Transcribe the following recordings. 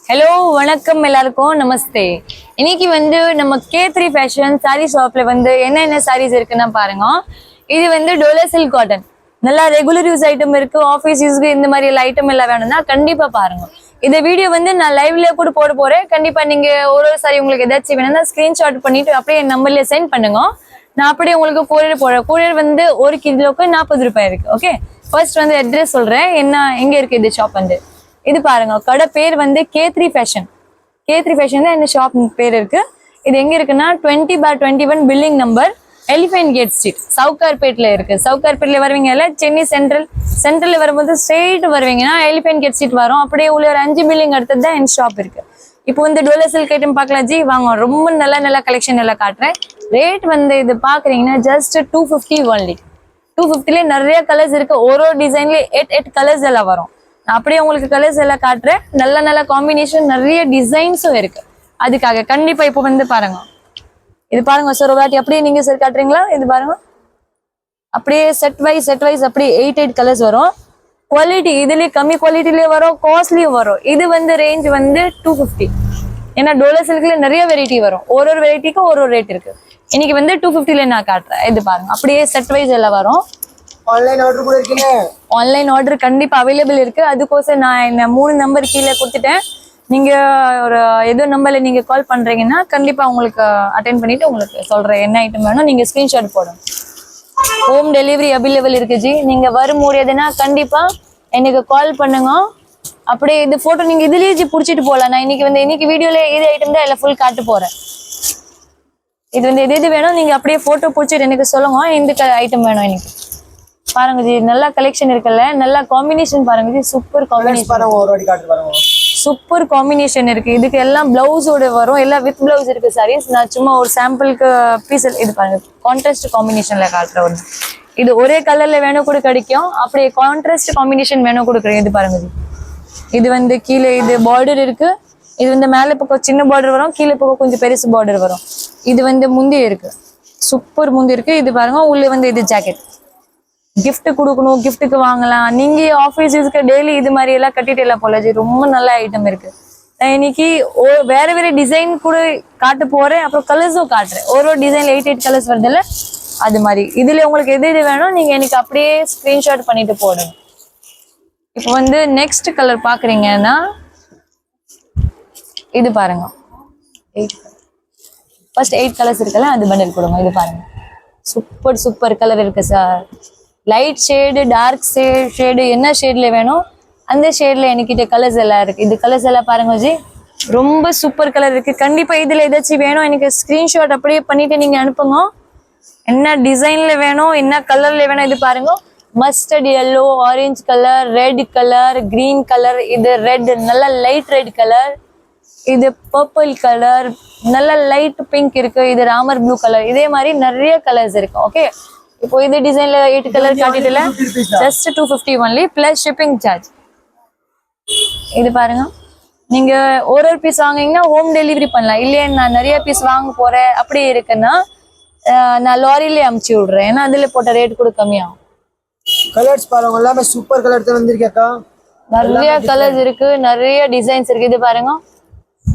Hello வணக்கம் எல்லாருக்கும் நமஸ்தே. இன்னைக்கு வந்து நம்ம K3 ஃபேஷன் சாரி ஷாப்ல வந்து என்னென்ன சாரீஸ் இருக்குன்னா பாருங்க. இது வந்து டோலா சில்க் காட்டன், நல்லா ரெகுலர் யூஸ் ஐட்டம் இருக்கு. ஆஃபீஸ் யூஸ்க்கு இந்த மாதிரி ஐட்டம் எல்லாம் வேணும்னா கண்டிப்பா பாருங்க. இந்த வீடியோ வந்து நான் லைவ்ல கூட போட போறேன். கண்டிப்பா நீங்க ஒரு சாரி உங்களுக்கு ஏதாச்சும் வேணும்னா ஸ்கிரீன்ஷாட் பண்ணிட்டு அப்படியே என் நம்பர்ல சென்ட் பண்ணுங்க. நான் அப்படியே உங்களுக்கு கொரியர் போடுறேன். கொரியர் வந்து 1 கிலோக்கு 40 ரூபாய் இருக்கு. ஓகே, ஃபர்ஸ்ட் வந்து அட்ரஸ் சொல்றேன். எங்க இருக்கு இந்த ஷாப் வந்து. இது பாருங்க, கடை பேர் வந்து K3 ஃபேஷன். K3 ஃபேஷன் தான் இந்த ஷாப் பேர் இருக்கு. இது எங்க இருக்குன்னா 20/21 building number, elephant gate street, சவுகார்பேட்ல இருக்கு. சவுகார்பேட்ல வருவீங்கல்ல, சென்னை சென்ட்ரல்ல வரும்போது ஸ்ட்ரெயிட் வருவீங்கன்னா எலிஃபென்ட் கேட் ஸ்ட்ரீட் வரும். அப்படியே உள்ள ஒரு 5 பில்டிங் அடுத்தது தான் என் ஷாப் இருக்கு. இப்போ வந்து டோலா சில்க் ஐட்டம் பார்க்கலாம் ஜி, வாங்க. ரொம்ப நல்ல கலெக்ஷன் எல்லாம் காட்டுறேன். ரேட் வந்து இது பாக்குறீங்கன்னா ஜஸ்ட் 250 ஒன்லி. 250ல நிறைய கலர்ஸ் இருக்கு. ஒரு டிசைன்ல 8 கலர்ஸ் எல்லாம் வரும். நான் அப்படியே உங்களுக்கு கலர்ஸ் எல்லாம் காட்டுறேன். நல்ல காம்பினேஷன், நிறைய டிசைன்ஸும் இருக்கு. அதுக்காக கண்டிப்பா இப்போ வந்து பாருங்க. இது பாருங்க சார், ஒரு வாட்டி அப்படியே நீங்க சார் காட்டுறீங்களா? இது பாருங்க, அப்படியே செட் வைஸ் அப்படியே 8 கலர்ஸ் வரும். குவாலிட்டி இதுலயே கம்மி குவாலிட்டிலயே வரும், காஸ்ட்லியும் வரும். இது வந்து ரேஞ்ச் வந்து 250. ஏன்னா டோலா சில்க்ல நிறைய வெரைட்டி வரும். ஒரு வெரைட்டிக்கும் ஒரு ரேட் இருக்கு. இன்னைக்கு வந்து 250ல நான் காட்டுறேன். இது பாருங்க, அப்படியே செட் வைஸ் எல்லாம் வரும். ஆன்லைன் ஆர்டர் கூட இருக்குங்க. ஆன்லைன் ஆர்டர் கண்டிப்பா அவைலபிள் இருக்கு. அதுக்கோசம் நான் 3 நம்பர் கீழே கொடுத்துட்டேன். நீங்க ஒரு ஏதோ நம்பர்ல நீங்க கால் பண்றீங்கன்னா கண்டிப்பா உங்களுக்கு அட்டென்ட் பண்ணிட்டு உங்களுக்கு சொல்றேன் என்ன ஐட்டம் வேணும். நீங்க ஸ்கிரீன்ஷாட் போடுங்க. ஹோம் டெலிவரி அவைலபிள் இருக்கு ஜி. நீங்க வர முடியாதுன்னா கண்டிப்பா எனக்கு கால் பண்ணுங்க. அப்படியே இது போட்டோ நீங்க இதுலயே புடிச்சிட்டு போகலாம். நான் இன்னைக்கு வீடியோல இது ஐட்டம் தான் எல்லாம் ஃபுல் காட்டு போறேன். இது வந்து எது வேணும் நீங்க அப்படியே போட்டோ பிடிச்சிட்டு எனக்கு சொல்லுங்க இந்த ஐட்டம் வேணும். எனக்கு பாருங்க ஜி, நல்ல கலெக்ஷன் இருக்குல்ல, நல்ல காம்பினேஷன் பாருங்க G. Super combination, super combination இருக்கு. இதுக்கு எல்லாம் பிளவுஸோட வரும், எல்லாம் வித் பிளவுஸ் இருக்கு சாரீஸ். நான் சும்மா ஒரு சாம்பிளுக்கு பீஸ் இது பாருங்க, கான்ட்ராஸ்ட் காம்பினேஷன்ல காட்டுறேன் ஒன்று. இது ஒரே கலர்ல வேணும் கூட கிடைக்கும், அப்படியே கான்ட்ராஸ்ட் காம்பினேஷன் வேணும் கொடுக்குறேன். இது பாருங்க ஜி, இது வந்து கீழே இது பார்டர் இருக்கு. இது வந்து மேலே பக்கம் சின்ன பார்டர் வரும், கீழே பக்கம் கொஞ்சம் பெருசு பார்டர் வரும். இது வந்து முந்தி இருக்கு, சூப்பர் முந்தி இருக்கு. இது பாருங்க, உள்ள வந்து இது ஜாக்கெட். கிஃப்ட் கொடுக்கணும், கிஃப்ட்டுக்கு வாங்கலாம். நீங்க ஆஃபீஸ் யூஸ்க்கு டெய்லி இது மாதிரி எல்லாம் கட்டிட்டு எல்லாம் போலாஜி. ரொம்ப நல்ல ஐட்டம் இருக்கு. நான் இன்னைக்கு வேற டிசைன் கூட காட்ட போறேன், அப்புறம் கலர்ஸும் காட்டுறேன். ஒரு டிசைன்ல 8 கலர்ஸ் வருதுல்ல, அது மாதிரி. இதுல உங்களுக்கு எது வேணும் நீங்க எனக்கு அப்படியே ஸ்கிரீன்ஷாட் பண்ணிட்டு போடுங்க. இப்போ வந்து நெக்ஸ்ட் கலர் பாக்குறீங்கன்னா இது பாருங்க, 8 ஃபர்ஸ்ட் 8 கலர்ஸ் இருக்குல்ல, அது பண்டில் கொடுங்க. இது பாருங்க, சூப்பர் கலர் இருக்கு sir. Light shade, dark shade, என்ன ஷேட்ல வேணும் அந்த ஷேட்ல என்கிட்ட கலர்ஸ் எல்லாம் இருக்கு. இது கலர்ஸ் எல்லாம் பாருங்க ஜி, ரொம்ப சூப்பர் கலர் இருக்கு. கண்டிப்பா இதுல ஏதாச்சும் வேணும் எனக்கு ஸ்கிரீன்ஷாட் அப்படியே பண்ணிட்டு நீங்க அனுப்புங்க. என்ன டிசைன்ல வேணும், என்ன கலர்ல வேணும். இது பாருங்க, mustard yellow, orange colour, red colour, green colour. இது ரெட், நல்ல லைட் ரெட் கலர். இது பர்பிள் கலர், நல்ல லைட் பிங்க் இருக்கு. இது ராமர் ப்ளூ கலர். இதே மாதிரி நிறைய கலர்ஸ் இருக்கு. ஓகே, இப்போ இந்த டிசைன்ல 8 கலர் காட்டிட்டுல just 250 only plus shipping charge. இது பாருங்க, நீங்க ஒரு பீஸ் வாங்குனீங்கன்னா ஹோம் டெலிவரி பண்ணலாம். இல்லையா நான் நிறைய பீஸ் வாங்க போறேன் அப்படி இருக்குன்னா நான் லாரியிலே அமுச்சு விடுறேன். ஏன்னா அதுல போட்ட ரேட் கூட கம்மியாகும். கலர்ஸ் பாருங்க, எல்லாமே சூப்பர் கலர் தான் வந்திருக்கேக்கா. நிறைய கலர்ஸ் இருக்கு, நிறைய டிசைன்ஸ் இருக்கு. இது பாருங்க,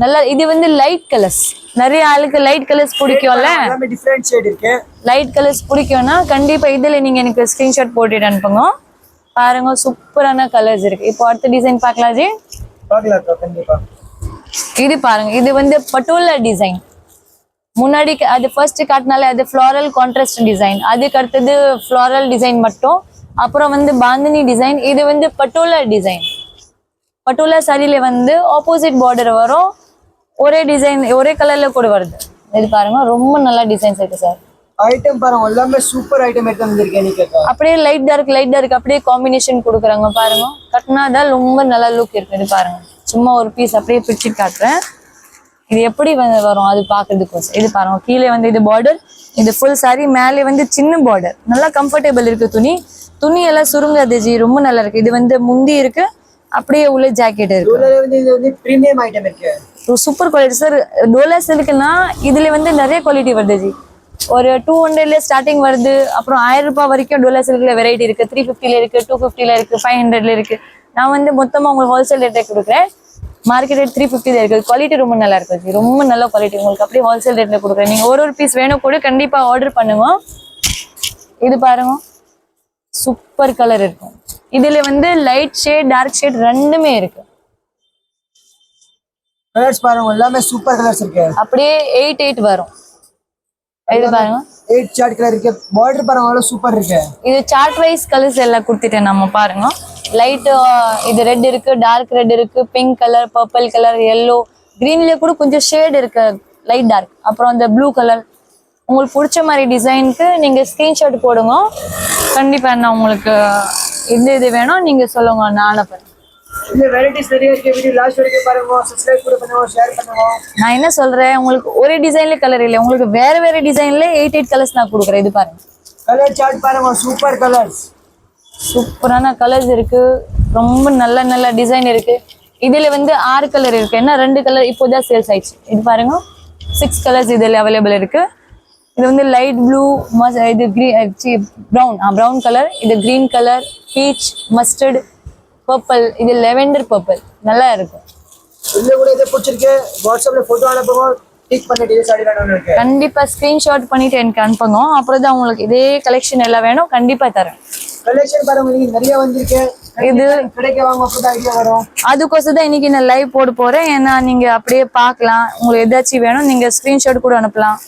நல்லா. இது வந்து லைட் கலர்ஸ், நிறைய ஆளுக்கு லைட் கலர்ஸ் பிடிக்கும்ல, எல்லாமே டிஃபரண்ட் ஷேட் இருக்கு. லைட் கலர்ஸ் பிடிக்கும்னா கண்டிப்பா இதுல நீங்க எனக்கு ஸ்கிரீன்ஷாட் போட்டுட்டு அனுப்புங்க. பாருங்க, சூப்பரான கலர்ஸ் இருக்கு. இப்போ அடுத்த டிசைன் பார்க்கலாம் ஜி. பார்க்கலாம்க்கா, கண்டிப்பா. இது பாருங்க, இது வந்து பட்டோலா டிசைன். முன்னாடி அது ஃபர்ஸ்ட் காட்டினாலே அது ஃப்ளாரல் கான்ட்ராஸ்ட் டிசைன், அதுக்கு அடுத்தது ஃப்ளாரல் டிசைன் மட்டும், அப்புறம் வந்து பாந்தினி டிசைன். இது வந்து பட்டோலா டிசைன். பட்டோலா சாரியில வந்து ஆப்போசிட் பார்டர் வரும், ஒரே டிசைன் ஒரே கலர்ல கூட வருது. இது பாருங்க, ரொம்ப நல்ல டிசைன்ஸ் இருக்கு சார். ஐட்டம் பாருங்க, எல்லாமே சூப்பர் ஐட்டம் எடுத்து வந்திருக்கேன் நீங்க. அப்படியே லைட் டார்க் அப்படியே காம்பினேஷன் கொடுக்குறாங்க பாருங்க. கட்டினாதான் ரொம்ப நல்ல லுக் இருக்கு. இது பாருங்க, சும்மா ஒரு பீஸ் அப்படியே பிடிச்சி காட்டுறேன். இது எப்படி வரும் அது பாக்குறதுக்கோசம். இது பாருங்க, கீழே வந்து இது பார்டர், இது ஃபுல் சாரி. மேலே வந்து சின்ன பார்டர், நல்லா கம்ஃபர்டபுள் இருக்கு. துணி எல்லாம் சுருங்காது ஜி, ரொம்ப நல்லா இருக்கு. இது வந்து முந்தி இருக்கு, அப்படியே உள்ள ஜாக்கெட் இருக்கு. இது வந்து பிரீமியம் ஐட்டம் இருக்கு, சூப்பர் குவாலிட்டி சார். டோலா சில்க்னா இதுல வந்து நிறைய குவாலிட்டி வருது ஜி. ஒரு 200ல ஸ்டார்டிங் வருது, அப்புறம் 1000 ரூபாய் வரைக்கும் டோலா சில்க்ல வெரைட்டி இருக்கு. 350ல இருக்கு, 250ல இருக்கு, 500ல இருக்கு. நான் வந்து மொத்தமா உங்களுக்கு ஹோல்சேல் ரேட்டே கொடுக்குறேன். மார்க்கெட் ரேட் 350 தான் இருக்குது. குவாலிட்டி ரொம்ப நல்லா இருக்கும் ஜி, ரொம்ப நல்ல குவாலிட்டி. உங்களுக்கு அப்படியே ஹோல்சேல் ரேட்ல கொடுக்குறேன். நீங்க ஒரு பீஸ் வேணும் கூட கண்டிப்பா ஆர்டர் பண்ணுங்க. இது பாருங்க, சூப்பர் கலர் இருக்கும். இதுல வந்து லைட் ஷேட் டார்க் ஷேட் ரெண்டுமே இருக்கு. கலர்ஸ் பாருங்க எல்லாமே சூப்பர் கலர்ஸ் இருக்கு. அப்படியே 8 வரும். இது பாருங்க 8 சார்ட் கலர் இருக்கு. பார்டர் பாருங்க அவ்வளவு சூப்பர் இருக்கு. இது சார்ட் வைஸ் கலர்ஸ் எல்லாம் கொடுத்துட்டேன் நம்ம பாருங்க. லைட் இது ரெட் இருக்கு, டார்க் ரெட் இருக்கு, pink colour, purple colour, yellow, கிரீன்ல கூட கொஞ்சம் ஷேட் இருக்கு, லைட் டார்க். அப்புறம் அந்த ப்ளூ கலர். உங்களுக்கு பிடிச்ச மாதிரி டிசைனுக்கு நீங்க ஸ்கிரீன்ஷாட் போடுங்க. கண்டிப்பா நான் உங்களுக்கு இது வேணும் நீங்க சொல்லுங்க, நான் அனுப்புறேன். இந்த வெரைட்டிஸ் நிறைய இருக்கு. வீடியோ லாஸ்ட் வரைக்கும் பாருங்க, சப்ஸ்கிரைப் கூட பண்ணுங்க, ஷேர் பண்ணுங்க. நான் என்ன சொல்றேன், உங்களுக்கு ஒரே டிசைன்ல கலர் இல்லை, உங்களுக்கு வேற வேற டிசைன்ல 8 கலர்ஸ் நான் கொடுக்குறேன். இது பாருங்க, கலர் சார்ட் பாருங்க, சூப்பர் கலர்ஸ், சூப்பரான கலர்ஸ் இருக்கு. ரொம்ப நல்ல நல்ல டிசைன் இருக்கு. இதுல வந்து 6 கலர் இருக்கு. ஏன்னா 2 கலர் இப்போதான் சேல்ஸ் ஆயிடுச்சு. இது பாருங்க 6 கலர்ஸ் இதுல அவைலபிள் இருக்கு. இது வந்து லைட் ப்ளூ, இது ப்ரௌன் கலர், இது green colour, beach, mustard, purple, இது லெவெண்டர் பர்பிள் நல்லா இருக்கும். இதுல கூட இதை பிடிச்சிருக்கு. வாட்ஸ்அப்ல போட்டோ அனுப்புங்க, கிளிக் பண்ணிட்டு இது சாரி வேணும்னு இருக்கு. கண்டிப்பா ஸ்கிரீன்ஷாட் பண்ணிட்டு எனக்கு அனுப்புங்க. அப்புறம் தான் உங்களுக்கு இதே கலெக்ஷன் எல்லாம் வேணும் கண்டிப்பா தரேன். கலெக்ஷன் பாருங்க நீங்க நிறைய வந்திருக்கு. இது கிடைக்க வாங்க அப்பதான் ஐடியா வரும். அதுக்கோசம் தான் இன்னைக்கு நான் லைவ் போட போறேன். ஏன்னா நீங்க அப்படியே பார்க்கலாம். உங்களுக்கு ஏதாச்சும் வேணும் நீங்க ஸ்கிரீன்ஷாட் கூட அனுப்பலாம்.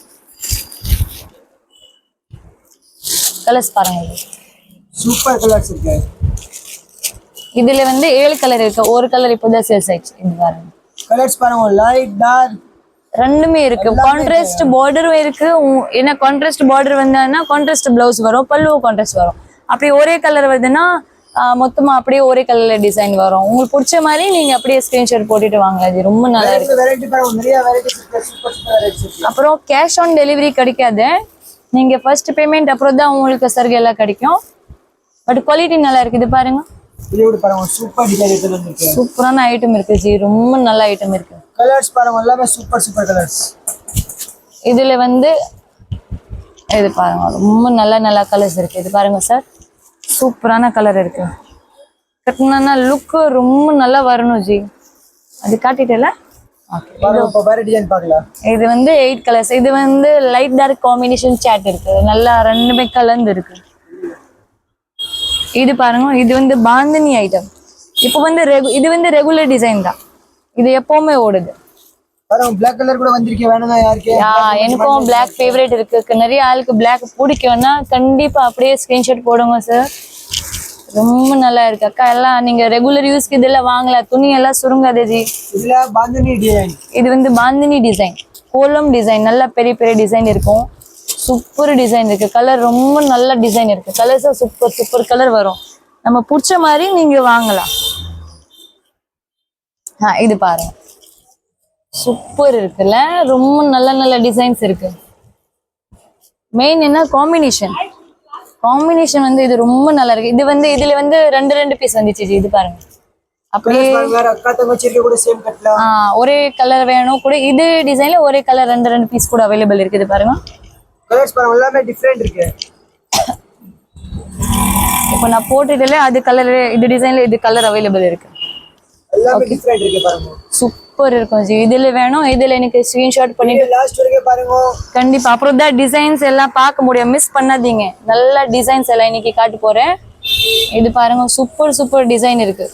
கலர்ஸ் பாருங்க, சூப்பர் கலர்ஸ் இருக்கு. இதுல வந்து 7 கலர் இருக்கு. ஒரு கலர் இப்போதான் சேல்ஸ் ஆயிடுச்சு. இது பாருங்க, கலர்ஸ் பாருங்க லைட் டார்க் ரெண்டுமே இருக்கு. கான்ட்ராஸ்ட் பார்டரும் இருக்கு. ஏன்னா கான்ட்ராஸ்ட் பார்டர் வந்தான்னா கான்ட்ராஸ்ட் பிளவுஸ் வரும், பல்லு கான்ட்ராஸ்ட் வரும். அப்படி ஒரே கலர் வருதுன்னா மொத்தமா அப்படியே ஒரே கலர்ல டிசைன் வரும். உங்களுக்கு பிடிச்ச மாதிரி நீங்க அப்படியே ஸ்கிரீன்ஷாட் போட்டுட்டு வாங்க. அது ரொம்ப நல்லா இருக்கு. வெரைட்டி பாருங்க, நிறைய வெரைட்டிஸ் இருக்கு. சூப்பர் சூப்பர் வெரைட்டிஸ் இருக்கு. அப்புறம் கேஷ் ஆன் டெலிவரி கிடைக்காது. நீங்க ஃபர்ஸ்ட் பேமெண்ட் அப்புறம் தான் உங்களுக்கு சர்க்கு எல்லாம் கிடைக்கும். பட் குவாலிட்டி நல்லா இருக்கு. இது பாருங்க, இது கூட பாருங்க சூப்பர் டிசைன் எடுத்து வந்திருக்கு. சூப்பரான ஐட்டம் இருக்கு ஜி, ரொம்ப நல்ல ஐட்டம் இருக்கு. கலர்ஸ் பாருங்க எல்லாமே சூப்பர் சூப்பர் கலர்ஸ். இதுல வந்து இது பாருங்க ரொம்ப நல்ல நல்ல கலர்ஸ் இருக்கு. இது பாருங்க சார், சூப்பரான கலர் இருக்கு. கட்டினா லுக் ரொம்ப நல்லா வரணும் ஜி. அது காட்டிட்டல. பாருங்க இப்ப வேற டிசைன் பார்க்கலாம். இது வந்து 8 கலர்ஸ். இது வந்து லைட் டார்க் காம்பினேஷன் சாட் இருக்கு. நல்லா ரெண்டுமே கலந்து இருக்கு. இது பாருங்க, இது வந்து பாந்தினி ஐட்டம். இப்போ வந்து இது வந்து ரெகுலர் டிசைன் தான். இது எப்பவுமே ஓடுது. பாருங்க Black கலர் கூட வந்திருக்கு. வேணும்னா யாருக்கு? எனக்கும் Black ஃபேவரட் இருக்கு. நிறைய ஆளுக்கு Black பிடிக்கும்னா கண்டிப்பா அப்படியே ஸ்கிரீன்ஷாட் போடுங்க சார். ரொம்ப நல்லா இருக்கு அக்கா. எல்லாம் நீங்க ரெகுலர் யூஸ்க்கு இதெல்லாம் வாங்கலாம். துணி எல்லாம் சுருங்காதே ஜி. இதுல பாந்தினி டிசைன். இது வந்து பாந்தினி டிசைன், கோலம் டிசைன், நல்ல பெரிய பெரிய டிசைன் இருக்கும். சூப்பர் டிசைன் இருக்கு. கலர் ரொம்ப நல்ல டிசைன் இருக்கு. கலர்ஸ் சூப்பர் சூப்பர் கலர் வரும். நம்ம பிடிச்ச மாதிரி நீங்க வாங்கலாம். இது பாருங்க சூப்பர் இருக்குல்ல. ரொம்ப நல்ல நல்ல டிசைன்ஸ் இருக்கு. மெயின் என்ன காம்பினேஷன் வந்து இது ரொம்ப நல்லா இருக்கு. இது வந்து இதுல வந்து ரெண்டு பீஸ் வந்துச்சு. இது பாருங்க அப்படியே வேற அக்கா தங்கச்சி இருக்க கூட சேம் கட்டலாம். ஒரே கலர் வேணும் கூட. இது டிசைன்ல ஒரே கலர் ரெண்டு பீஸ் கூட அவைலபிள் இருக்கு. இது பாருங்க கலர்ஸ் பாருங்க எல்லாமே டிஃபரெண்ட் இருக்கு. இப்போ நான் போட்டுட்டல அது கலர், இது டிசைன்ல இது கலர் அவைலபிள் இருக்கு. எல்லாமே டிஃபரெண்ட் இருக்கு பாருங்க. சூப்பர் இருக்கும் ஜி. இதுல வேணும், இதுல எனக்கு ஸ்கிரீன்ஷாட் பண்ணிட்டு லாஸ்ட் வரைக்கும் பாருங்க கண்டிப்பா. அப்புறம் தான் டிசைன்ஸ் எல்லாம் பார்க்க முடியும், மிஸ் பண்ணாதீங்க. நல்ல டிசைன்ஸ் எல்லாம் இன்னைக்கு காட்ட போறேன். இது பாருங்க சூப்பர் சூப்பர் டிசைன் இருக்கு.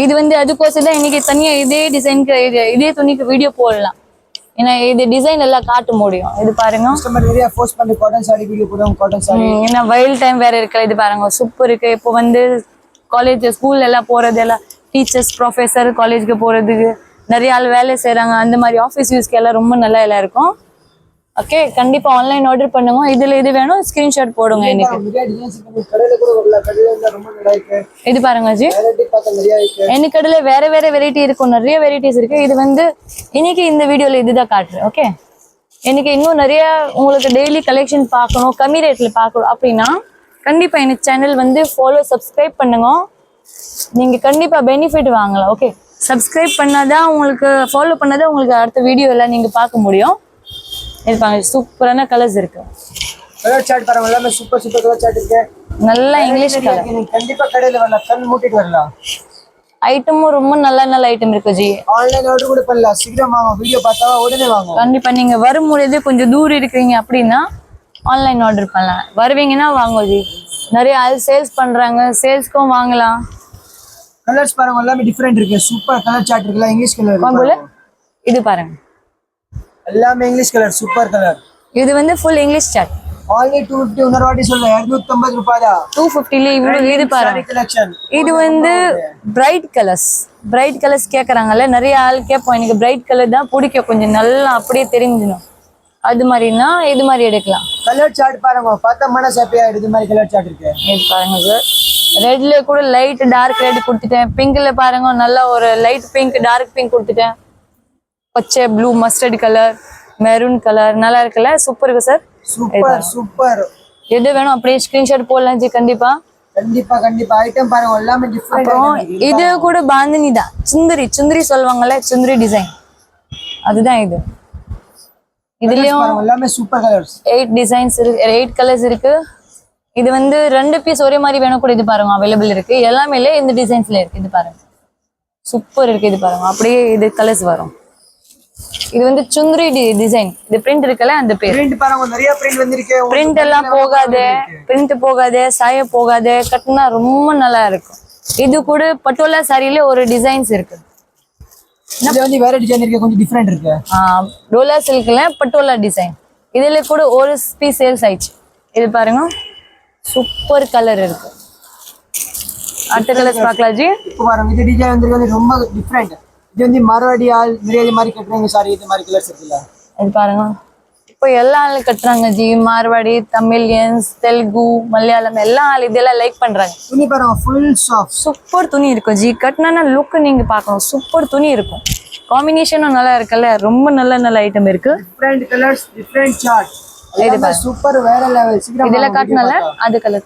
இது வந்து அதுக்கோசம் தான் இன்னைக்கு தனியா இதே டிசைனுக்கு இதே துணிக்கு வீடியோ போடலாம். ஏன்னா இது டிசைன் எல்லாம் காட்ட முடியும். இது பாருங்க கஸ்டமர் நிறைய போஸ்ட் பண்ணி காட்டன் சாரி வீடியோ போடுவோம். காட்டன் சாரி ஏன்னா வெயில் டைம் வேற இருக்கு. இது பாருங்க சூப்பர் இருக்கு. இப்போ வந்து காலேஜ் ஸ்கூல் எல்லாம் போறது எல்லாம் டீச்சர்ஸ் ப்ரொஃபஸர் காலேஜுக்கு போறதுக்கு நிறைய ஆள் வேலை செய்யறாங்க. அந்த மாதிரி ஆஃபீஸ் யூஸ்க்கு எல்லாம் ரொம்ப நல்லா எல்லாம் இருக்கும். ஓகே, கண்டிப்பா ஆன்லைன் ஆர்டர் பண்ணுங்க. இதுல இது வேணும் ஸ்கிரீன்ஷாட் போடுங்க. எனக்கு கடையில கூட வரல. கடையில ரொம்ப நல்லா இருக்கு. இது பாருங்க ஜி, வெரைட்டி பார்க்க நிறைய இருக்கு. எனக்கு கடையில வேற வேற வெரைட்டி இருக்கும், நிறைய வெரைட்டிஸ் இருக்கு. இது வந்து இன்னைக்கு இந்த வீடியோல இதுதான் காட்டுறேன். ஓகே, எனக்கு இன்னும் நிறைய உங்களுக்கு டெய்லி கலெக்ஷன் பார்க்கணும், கம்மி ரேட்ல பார்க்கணும் அப்படின்னா கண்டிப்பா எனக்கு சேனல் வந்து சப்ஸ்கிரைப் பண்ணுங்க. நீங்க கண்டிப்பா பெனிஃபிட் வாங்கலாம். ஓகே, சப்ஸ்கிரைப் பண்ணாதான் உங்களுக்கு, ஃபாலோ பண்ணாதான் உங்களுக்கு அடுத்த வீடியோ எல்லாம் நீங்க பார்க்க முடியும். இருப்பாங்க சூப்பரான கலர்ஸ் இருக்கு. கலர் சார்ட் பாருங்க எல்லாமே சூப்பர் சூப்பர் கலர் சார்ட் இருக்கு. நல்ல இங்கிலீஷ் கலர். நீங்க கண்டிப்பா கடையில வரலாம், கண் மூடிட்டு வரலாம். ஐட்டமும் ரொம்ப நல்ல நல்ல ஐட்டம் இருக்கு ஜி. ஆன்லைன் ஆர்டர் கூட பண்ணலாம். சீக்கிரம் வாங்க, வீடியோ பார்த்தா உடனே வாங்க. கண்டிப்பா நீங்க வரும்பொழுது கொஞ்சம் தூரம் இருக்கீங்க அப்படின்னா ஆன்லைன் ஆர்டர் பண்ணலாம். வருவீங்கன்னா வாங்க ஜி. நிறைய ஆள் சேல்ஸ் பண்றாங்க, சேல்ஸ்க்கும் வாங்கலாம். கலர்ஸ் பாருங்க, எல்லாமே டிஃபரெண்ட் இருக்கு. சூப்பர் கலர் சார்ட் இருக்குல்ல, இங்கிலீஷ் கலர் போல இது பாருங்க, எல்லாமே இங்கிலீஷ் கலர், சூப்பர் கலர். இது வந்து ஃபுல் இங்கிலீஷ் சார்ட். ஆன்லி 250. இன்னொரு வாட்டி சொல்றேன், 250 ரூபாய் தான். 250 இவ்வளவு. இது பாருங்க, கலெக்ஷன். இது வந்து பிரைட் கலர்ஸ் கேக்குறாங்கல்ல, நிறைய ஆள் கேட்போம் எனக்கு பிரைட் கலர் தான் பிடிக்கும், கொஞ்சம் நல்லா அப்படியே தெரிஞ்சிடும், அது மாதிரினா இது மாதிரி எடுக்கலாம். கலர் சார்ட் பாருங்க, பார்த்தா மனசு ஹாப்பியா இது மாதிரி கலர் சார்ட் இருக்கு. இது பாருங்க சார், ரெட்ல கூட லைட் டார்க் ரெட் கொடுத்துட்டேன். பிங்க்ல பாருங்க நல்லா ஒரு லைட் பிங்க் டார்க் பிங்க் கொடுத்துட்டேன். பச்சை blue mustard colour maroon colour நல்லா இருக்குல்ல, சூப்பர் இருக்கு சார். Super super. எது வேணும் அப்படியே ஸ்கிரீன்ஷாட் போடலாம் ஜி. கண்டிப்பா கண்டிப்பா கண்டிப்பா. ஐட்டம் பாருங்க, எல்லாமே டிஃபரெண்ட். அப்புறம் இது கூட பாந்தினி தான், சுந்தரி சொல்லுவாங்கல்ல, சுந்தரி டிசைன், அதுதான் இது. இதுலயும் எல்லாமே சூப்பர் கலர்ஸ். 8 டிசைன்ஸ் இருக்கு, 8 கலர்ஸ் இருக்கு. இது வந்து 2 பீஸ் ஒரே மாதிரி வேணும் கூட, இது பாருங்க அவைலபிள் இருக்கு. எல்லாமே இந்த டிசைன்ஸ்ல இருக்கு. இது பாருங்க சூப்பர் இருக்கு. இது பாருங்க அப்படியே இது கலர்ஸ் வரும். இது வந்து சுந்தரி டிசைன். இது பிரிண்ட் இருக்குல்ல, அந்த பேர். பிரிண்ட் பாருங்க, நிறைய பிரிண்ட் வந்திருக்கு. பிரிண்ட் எல்லாம் போகாது, சாய போகாது, கட்டினா ரொம்ப நல்லா இருக்கும். இது கூட பட்டோலா சாரியில ஒரு டிசைன்ஸ் இருக்கு. இது வந்து வேற டிசைன் இருக்கு, கொஞ்சம் டிஃபரெண்ட் இருக்கு. டோலா சில்க்ல பட்டோலா டிசைன். இதுல கூட ஒரு பீஸ் சேல்ஸ் ஆயிடுச்சு. இது பாருங்க சூப்பர் கலர் இருக்கு. அடுத்த கலர்ஸ் பார்க்கலாம் ஜி. இப்போ பாருங்க, இது டிசைன் வந்து ரொம்ப டிஃபரெண்ட். இது வந்து மரவாடி ஆள் நிறைய மாதிரி கட்டுறாங்க சாரி, இது மாதிரி கலர்ஸ் இருக்குல்ல. இது பாருங்க, இப்போ எல்லா ஆளும் கட்டுறாங்க ஜி. மார்வாடி, தமிழியன்ஸ், தெலுங்கு, மலையாளம் எல்லா ஆள் இதெல்லாம் லைக் பண்றாங்க. துணி பாருங்க, ஃபுல் சாஃப்ட். சூப்பர் துணி இருக்கும் ஜி. கட்டினா லுக் நீங்க பார்க்கணும், சூப்பர் துணி இருக்கும். காம்பினேஷனும் நல்லா இருக்குல்ல, ரொம்ப நல்ல நல்ல ஐட்டம் இருக்கு. டிஃபரெண்ட் கலர்ஸ், டிஃபரெண்ட் சார்ட். இது சூப்பர் வேற லெவல். சீக்கிரம் இதெல்லாம் காட்டனால அது கலர்.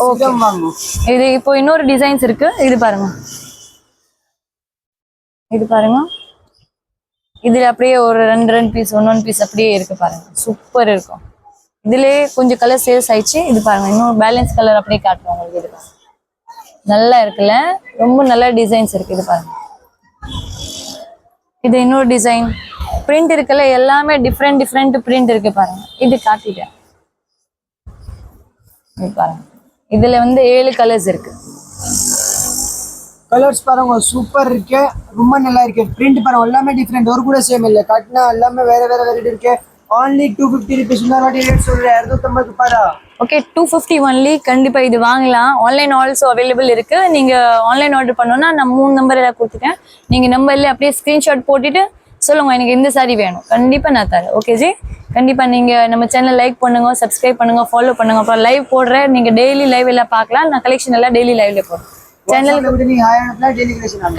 ஓகே வாங்க. இது இப்போ இன்னொரு டிசைன்ஸ் இருக்கு. இது பாருங்க, இது பாருங்க, இதுல அப்படியே ஒரு 2 பீஸ் 1 பீஸ் அப்படியே இருக்கு பாருங்க, சூப்பர் இருக்கும். இதுலயே கொஞ்சம் கலர் சேல்ஸ் ஆயிடுச்சு. இது பாருங்க, இன்னும் பேலன்ஸ் கலர் அப்படியே காட்டுறோம் உங்களுக்கு. இது பாருங்க நல்லா இருக்குல்ல, ரொம்ப நல்ல டிசைன்ஸ் இருக்கு. இது பாருங்க, இது இன்னொரு டிசைன். பிரிண்ட் இருக்குல்ல, எல்லாமே டிஃப்ரெண்ட் பிரிண்ட் இருக்கு பாருங்க. இது காட்டிட்டேன். இது பாருங்க, இதுல வந்து 7 கலர்ஸ் இருக்கு. கலர்ஸ் பாருங்க சூப்பர் இருக்கு, ரொம்ப நல்லா இருக்கு. பிரிண்ட் பாருங்க, எல்லாமே டிஃபரெண்ட், ஒரு கூட சேம் இல்ல. கட்டினா எல்லாமே வேற வெரைட்டி இருக்கு. only 250 rupees. இன்னொரு ரேட் சொல்றேன், 250 ரூபாய். Okay, 250 only. கண்டிப்பா இது வாங்கலாம். ஆன்லைன் ஆல்சோ அவைலபிள் இருக்கு. நீங்க ஆன்லைன் ஆர்டர் பண்ணோம்னா நான் 3 நம்பர் எல்லாம் கொடுத்துட்டேன். நீங்க நம்பர்ல அப்படியே ஸ்கிரீன்ஷாட் போட்டுட்டு சொல்லுங்க எனக்கு இந்த சாரி வேணும், கண்டிப்பா நான் தரேன். ஓகே ஜி, கண்டிப்பா நீங்க நம்ம சேனல் லைக் பண்ணுங்க, சப்ஸ்கிரைப் பண்ணுங்க, ஃபாலோ பண்ணுங்க. அப்புறம் லைவ் போடுறேன், நீங்க டெய்லி லைவ் எல்லாம் பார்க்கலாம். நான் கலெக்ஷன் எல்லாம் டெய்லி லைவ்ல போடுறேன் சேனல்.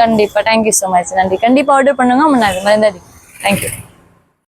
கண்டிப்பா தேங்க்யூ ஸோ மச். நன்றி. கண்டிப்பா ஆர்டர் பண்ணுங்க. மறந்தாடி. தேங்க்யூ.